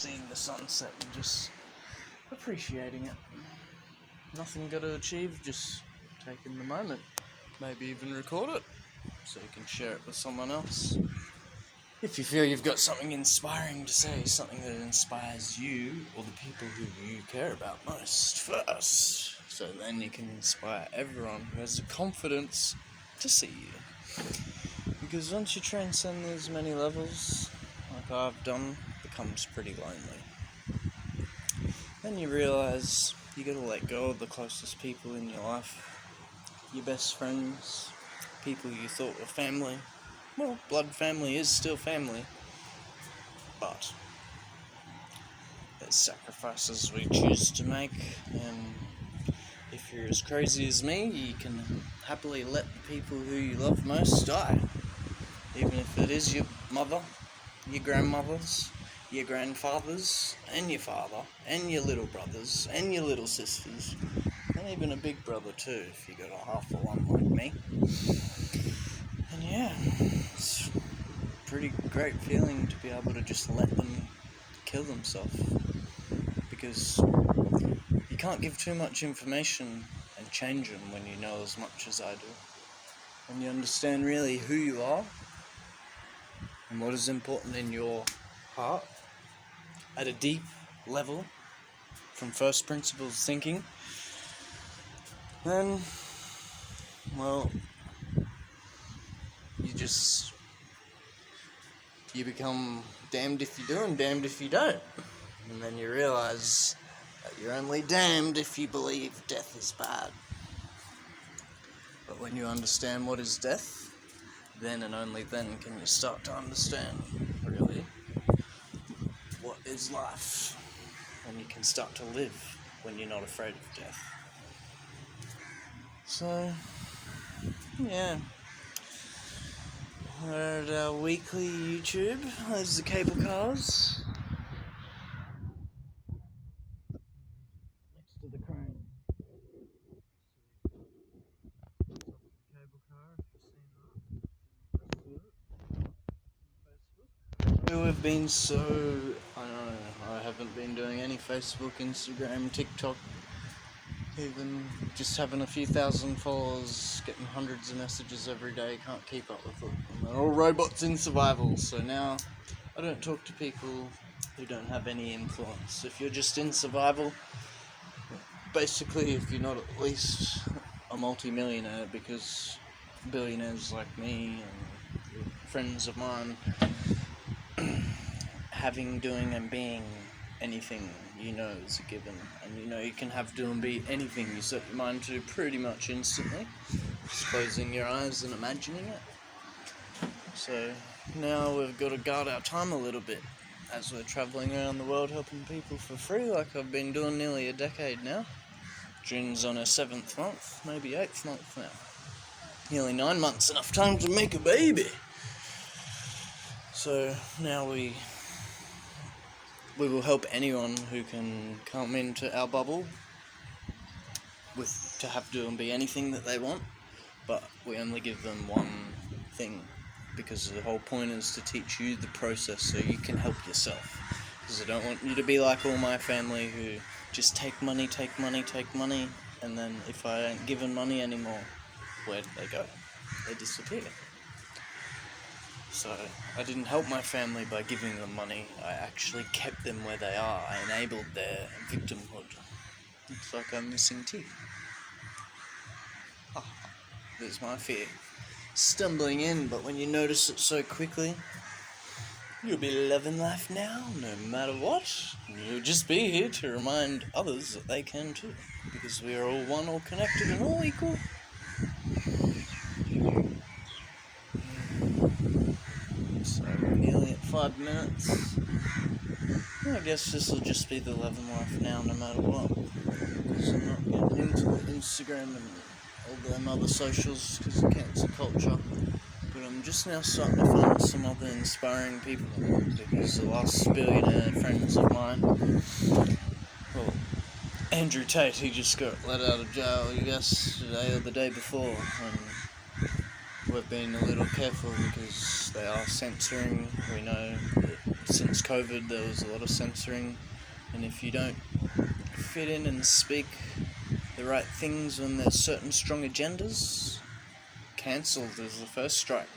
seeing the sunset and just appreciating it. Nothing got to achieve, just taking the moment. Maybe even record it so you can share it with someone else. If you feel you've got something inspiring to say, something that inspires you or the people who you care about most first, so then you can inspire everyone who has the confidence to see you. Because once you transcend these many levels, like I've done, it becomes pretty lonely. Then you realise you gotta let go of the closest people in your life, your best friends, people you thought were family. Well, blood family is still family, but there's sacrifices we choose to make, and if you're as crazy as me, you can happily let the people who you love most die. Even if it is your mother, your grandmothers, your grandfathers, and your father, and your little brothers, and your little sisters, and even a big brother too, if you got a half of one like me. And yeah, it's a pretty great feeling to be able to just let them kill themselves, because you can't give too much information and change them when you know as much as I do. When you understand really who you are and what is important in your heart at a deep level from first principles thinking, then, well, you become damned if you do and damned if you don't. And then you realise that you're only damned if you believe death is bad. But when you understand what is death, then and only then can you start to understand, really, what is life. And you can start to live when you're not afraid of death. So, yeah. We're at our weekly YouTube. There's the cable cars. Next to the crane. Cable car, if you've seen that. We've been I haven't been doing any Facebook, Instagram, TikTok, even just having a few thousand followers, getting hundreds of messages every day, can't keep up with it. And they're all robots in survival, so now I don't talk to people who don't have any influence. If you're just in survival, basically if you're not at least a multi-millionaire, because billionaires like me and friends of mine, having, doing and being anything you know is a given, and you know you can have, do and be anything you set your mind to pretty much instantly, just closing your eyes and imagining it. So now we've got to guard our time a little bit as we're travelling around the world helping people for free, like I've been doing nearly a decade now. June's on her 7th month, maybe 8th month now. Nearly 9 months, enough time to make a baby. So now we will help anyone who can come into our bubble to have, do and be anything that they want, but we only give them one thing, because the whole point is to teach you the process so you can help yourself. Because I don't want you to be like all my family who just take money, and then if I ain't given money anymore, where do they go? They disappear. So I didn't help my family by giving them money, I actually kept them where they are. I enabled their victimhood. It's like I'm missing teeth. There's my fear. Stumbling in, but when you notice it so quickly, you'll be loving life now, no matter what. You'll just be here to remind others that they can too, because we are all one, all connected and all equal. So we're nearly at 5 minutes. I guess this will just be the love and life now, no matter what. Because I'm not getting into the Instagram and all them other socials because of cancel culture. But I'm just now starting to find some other inspiring people, because the last billionaire friends of mine, well, Andrew Tate, he just got let out of jail yesterday or the day before, and we've been a little careful because they are censoring. We know that since COVID there was a lot of censoring, and if you don't fit in and speak the right things when there's certain strong agendas, cancelled as the first strike.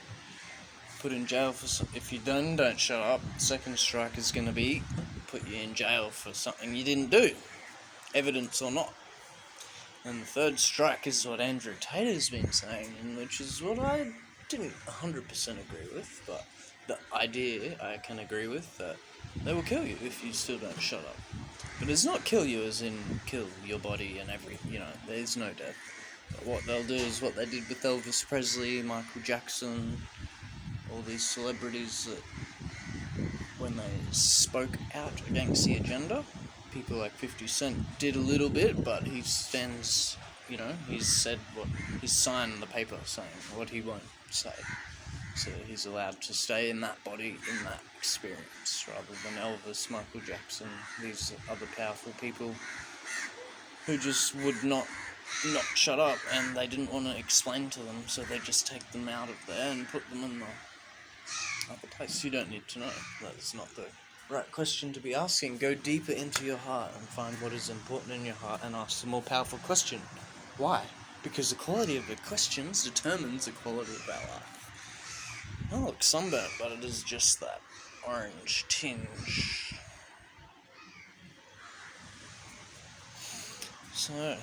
Put in jail for if you don't shut up. Second strike is going to be put you in jail for something you didn't do, evidence or not. And the third strike is what Andrew Tate's been saying, and which is what I didn't 100% agree with, but the idea I can agree with, that they will kill you if you still don't shut up. But it's not kill you as in kill your body and there's no death. But what they'll do is what they did with Elvis Presley, Michael Jackson, all these celebrities that when they spoke out against the agenda, people like 50 Cent did a little bit, but he stands, he's said he's signed the paper saying what he won't say. So he's allowed to stay in that body, in that experience, rather than Elvis, Michael Jackson, these other powerful people who just would not shut up, and they didn't want to explain to them, so they just take them out of there and put them in the other place. You don't need to know. That's not the right question to be asking. Go deeper into your heart and find what is important in your heart and ask the more powerful question. Why? Because the quality of the questions determines the quality of our life. I look sunburnt, but it is just that orange tinge. So,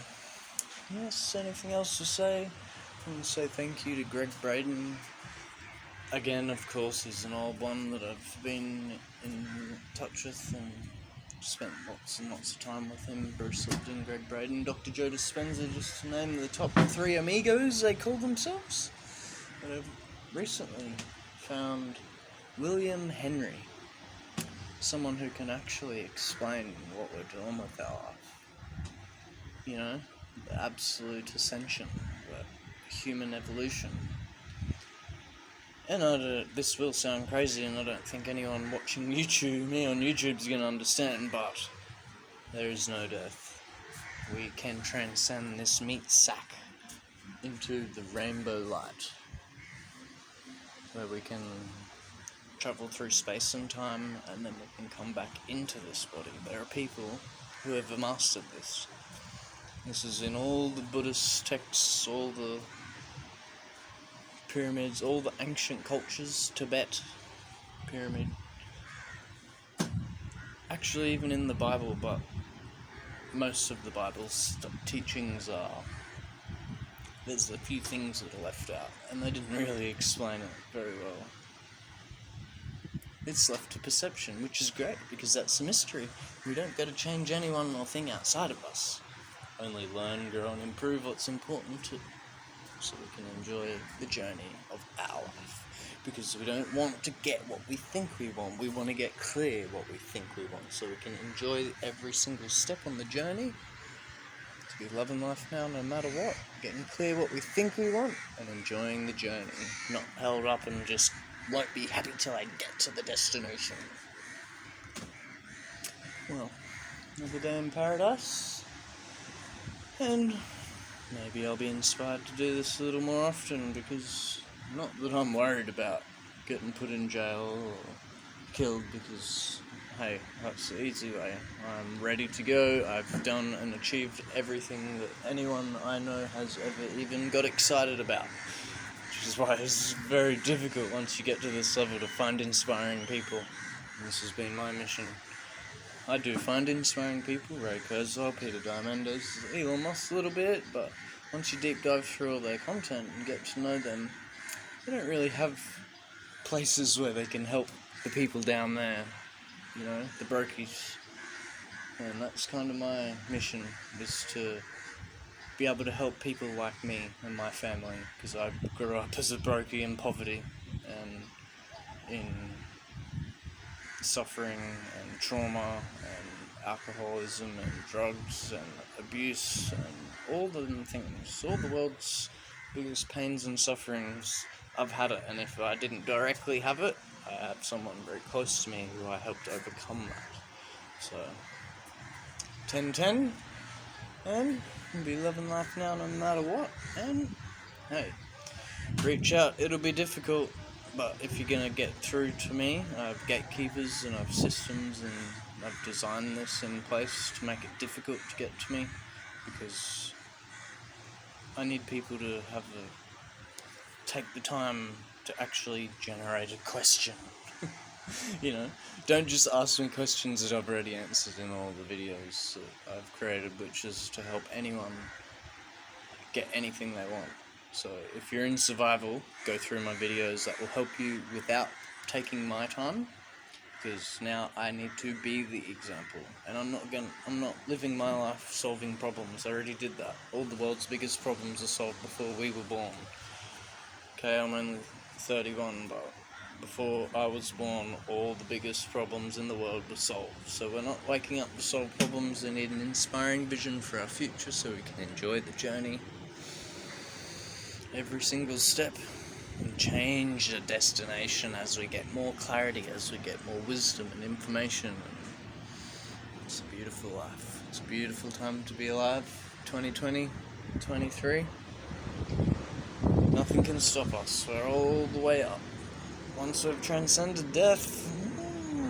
yes, anything else to say? I want to say thank you to Greg Braden. Again, of course, he's an old one that I've been in touch with and spent lots and lots of time with him. Bruce Lipton, Greg Braden, Dr. Joe Dispenza, just to name the top 3 amigos they call themselves. But I've recently found William Henry, someone who can actually explain what we're doing with our life. The absolute ascension, the human evolution. And this will sound crazy, and I don't think anyone watching me on YouTube is going to understand, but there is no death. We can transcend this meat sack into the rainbow light, where we can travel through space and time, and then we can come back into this body. There are people who have mastered this. This is in all the Buddhist texts, all the pyramids, all the ancient cultures, Tibet, pyramid. Actually, even in the Bible, but most of the Bible's teachings there's a few things that are left out, and they didn't really explain it very well. It's left to perception, which is great, because that's a mystery. We don't get to change anyone or thing outside of us. Only learn, grow, and improve what's important so we can enjoy the journey of our life. Because we don't want to get what we think we want. We want to get clear what we think we want, so we can enjoy every single step on the journey. To be loving life now, no matter what. Getting clear what we think we want and enjoying the journey. Not held up and just won't be happy till I get to the destination. Well, another day in paradise. And maybe I'll be inspired to do this a little more often, because not that I'm worried about getting put in jail or killed, because hey, that's the easy way. I'm ready to go. I've done and achieved everything that anyone I know has ever even got excited about. Which is why it's very difficult once you get to this level to find inspiring people. And this has been my mission. I do find inspiring people, Ray Kurzweil, Peter Diamandis, Elon Musk a little bit, but once you deep dive through all their content and get to know them, they don't really have places where they can help the people down there, the brokies. And that's kind of my mission, is to be able to help people like me and my family, because I grew up as a brokey in poverty and in suffering and trauma and alcoholism and drugs and abuse and all the things, all the world's biggest pains and sufferings. I've had it, and if I didn't directly have it, I have someone very close to me who I helped overcome that. So 10-10, and be loving life now no matter what. And hey, reach out. It'll be difficult. But if you're gonna get through to me, I have gatekeepers and I have systems, and I've designed this in place to make it difficult to get to me, because I need people to take the time to actually generate a question. You know, don't just ask me questions that I've already answered in all the videos that I've created, which is to help anyone get anything they want. So if you're in survival, go through my videos. That will help you without taking my time, because now I need to be the example, and I'm not living my life solving problems. I already did that. All the world's biggest problems are solved before we were born. Okay, I'm only 31, but before I was born, all the biggest problems in the world were solved. So we're not waking up to solve problems. We need an inspiring vision for our future so we can enjoy the journey, every single step, and change the destination as we get more clarity, as we get more wisdom and information. It's a beautiful life. It's a beautiful time to be alive. 2020, 23. Nothing can stop us. We're all the way up. Once we've transcended death,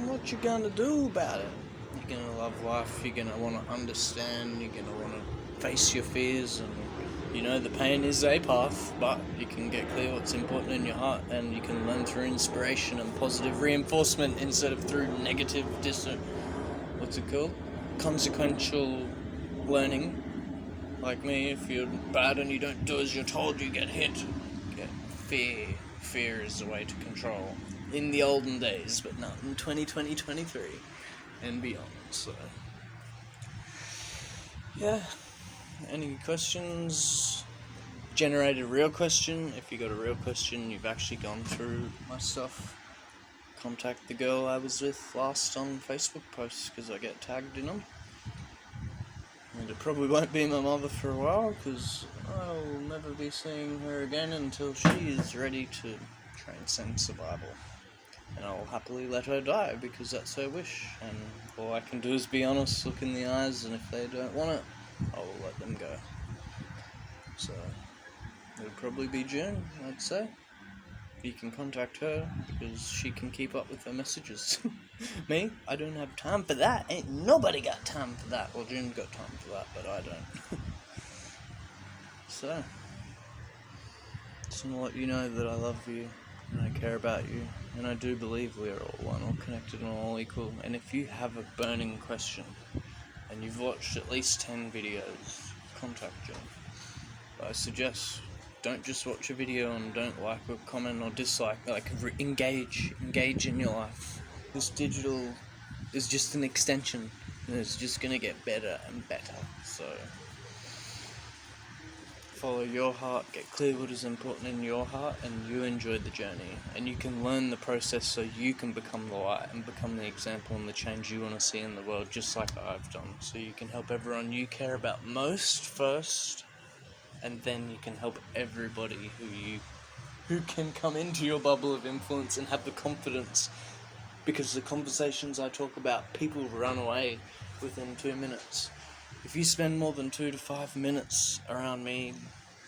what you gonna do about it? You're gonna love life. You're gonna want to understand. You're gonna want to face your fears, and the pain is a path, but you can get clear what's important in your heart, and you can learn through inspiration and positive reinforcement instead of through negative, consequential learning. Like me, if you're bad and you don't do as you're told, you get hit. Get fear. Fear is the way to control. In the olden days, but not in 2020, 23, and beyond. So, yeah. Any questions? Generate a real question. If you got a real question, you've actually gone through my stuff. Contact the girl I was with last on Facebook posts, because I get tagged in them. And it probably won't be my mother for a while, because I'll never be seeing her again until she is ready to transcend survival. And I'll happily let her die, because that's her wish. And all I can do is be honest, look in the eyes, and if they don't want it, I will let them go. So, it'll probably be June, I'd say. You can contact her, because she can keep up with her messages. Me, I don't have time for that. Ain't nobody got time for that. Well, June got time for that, but I don't. So, just want to let you know that I love you, and I care about you, and I do believe we are all one, all connected and all equal. And if you have a burning question, and you've watched at least 10 videos, contact June. But I suggest, don't just watch a video and don't like or comment or dislike. Engage in your life. This digital is just an extension, and it's just gonna get better and better. So follow your heart, get clear what is important in your heart, and you enjoy the journey. And you can learn the process so you can become the light and become the example and the change you want to see in the world, just like I've done. So you can help everyone you care about most first, and then you can help everybody who can come into your bubble of influence and have the confidence, because the conversations I talk about, people run away within 2 minutes. If you spend more than 2 to 5 minutes around me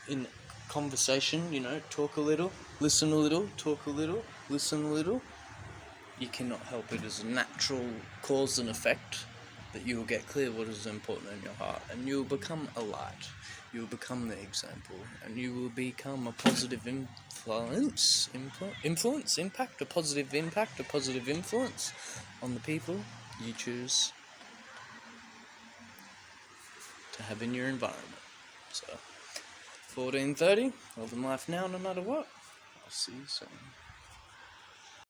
in conversation, talk a little, listen a little, talk a little, listen a little, you cannot help it. As a natural cause and effect that you will get clear what is important in your heart, and you will become a light. You will become the example, and you will become a positive influence, a positive impact, a positive influence on the people you choose to have in your environment. So, 14:30, love and life now, no matter what. I'll see you soon.